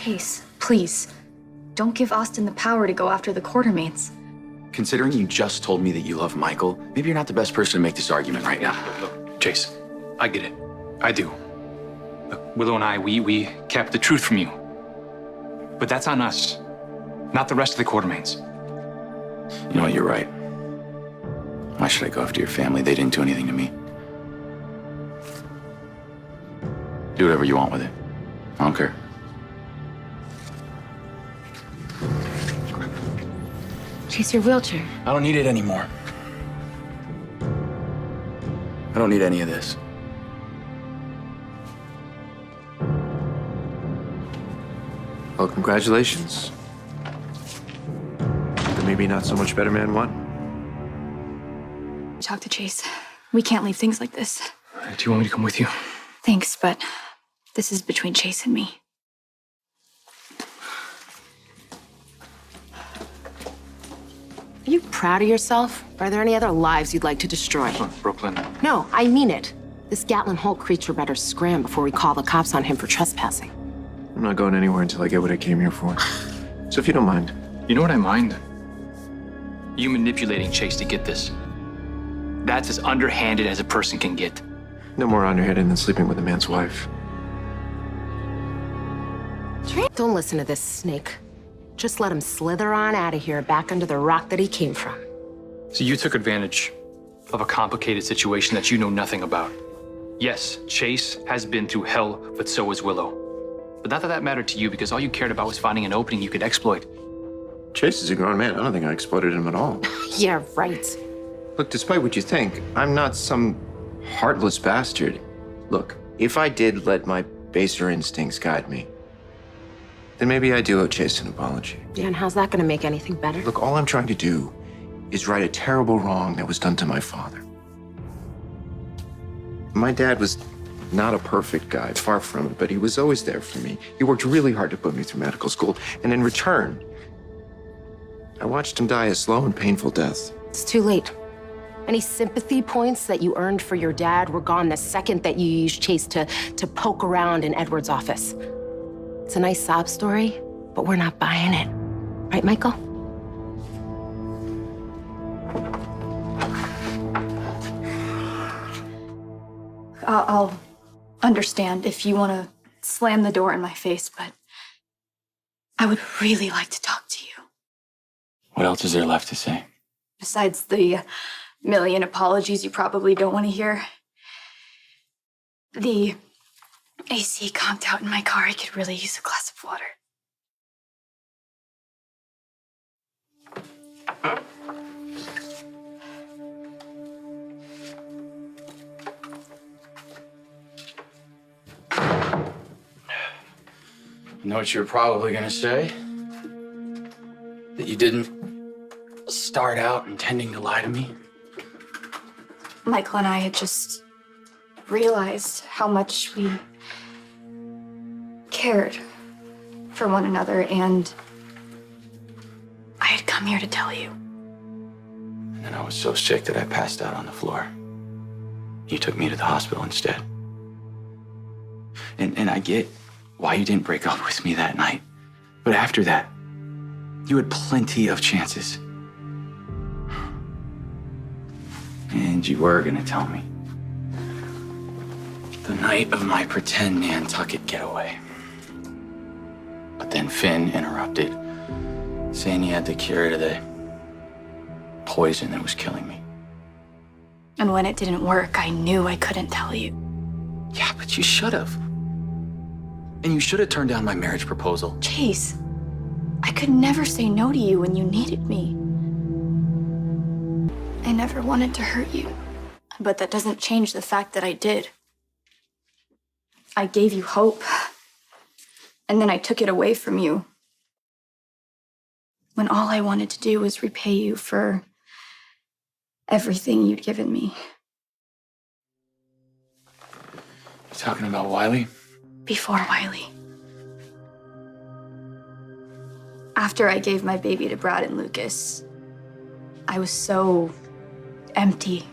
Chase, please. Don't give Austin the power to go after the quartermates. Considering you just told me that you love Michael, maybe you're not the best person to make this argument right now. Look, Chase, I get it. I do. Look, Willow and I, we kept the truth from you. But that's on us, not the rest of the Quartermains. You know what, you're right. Why should I go after your family? They didn't do anything to me. Do whatever you want with it. I don't care. Chase, your wheelchair. I don't need it anymore. I don't need any of this. Well, congratulations. The maybe not so much better man won. Talk to Chase. We can't leave things like this. Do you want me to come with you? Thanks, but this is between Chase and me. Are you proud of yourself? Are there any other lives you'd like to destroy? Look, Brooklyn. No, I mean it. This Gatlin Holt creature better scram before we call the cops on him for trespassing. I'm not going anywhere until I get what I came here for. So if you don't mind. You know what I mind? You manipulating Chase to get this. That's as underhanded as a person can get. No more underhanded than sleeping with a man's wife. Don't listen to this snake. Just let him slither on out of here, back under the rock that he came from. So you took advantage of a complicated situation that you know nothing about. Yes, Chase has been through hell, but so has Willow. But not that that mattered to you, because all you cared about was finding an opening you could exploit. Chase is a grown man. I don't think I exploited him at all. Yeah, right. Look, despite what you think, I'm not some heartless bastard. Look, if I did let my baser instincts guide me, then maybe I do owe Chase an apology. Yeah, and how's that gonna make anything better? Look, all I'm trying to do is right a terrible wrong that was done to my father. My dad was not a perfect guy, far from it, but he was always there for me. He worked really hard to put me through medical school, and in return, I watched him die a slow and painful death. It's too late. Any sympathy points that you earned for your dad were gone the second that you used Chase to poke around in Edward's office. It's a nice sob story, but we're not buying it. Right, Michael? I'll understand if you want to slam the door in my face, but I would really like to talk to you. What else is there left to say? Besides the million apologies you probably don't want to hear. The AC conked out in my car. I could really use a glass of water. You know what you're probably gonna say? That you didn't start out intending to lie to me? Michael and I had just realized how much we cared for one another, and I had come here to tell you. And then I was so sick that I passed out on the floor. You took me to the hospital instead. And I get why you didn't break up with me that night. But after that, you had plenty of chances. And you were gonna tell me. The night of my pretend Nantucket getaway. But then Finn interrupted, saying he had the cure to the poison that was killing me. And when it didn't work, I knew I couldn't tell you. Yeah, but you should have. And you should have turned down my marriage proposal. Chase, I could never say no to you when you needed me. I never wanted to hurt you, but that doesn't change the fact that I did. I gave you hope, and then I took it away from you, when all I wanted to do was repay you for everything you'd given me. You talking about Wiley? Before Wiley. After I gave my baby to Brad and Lucas, I was so empty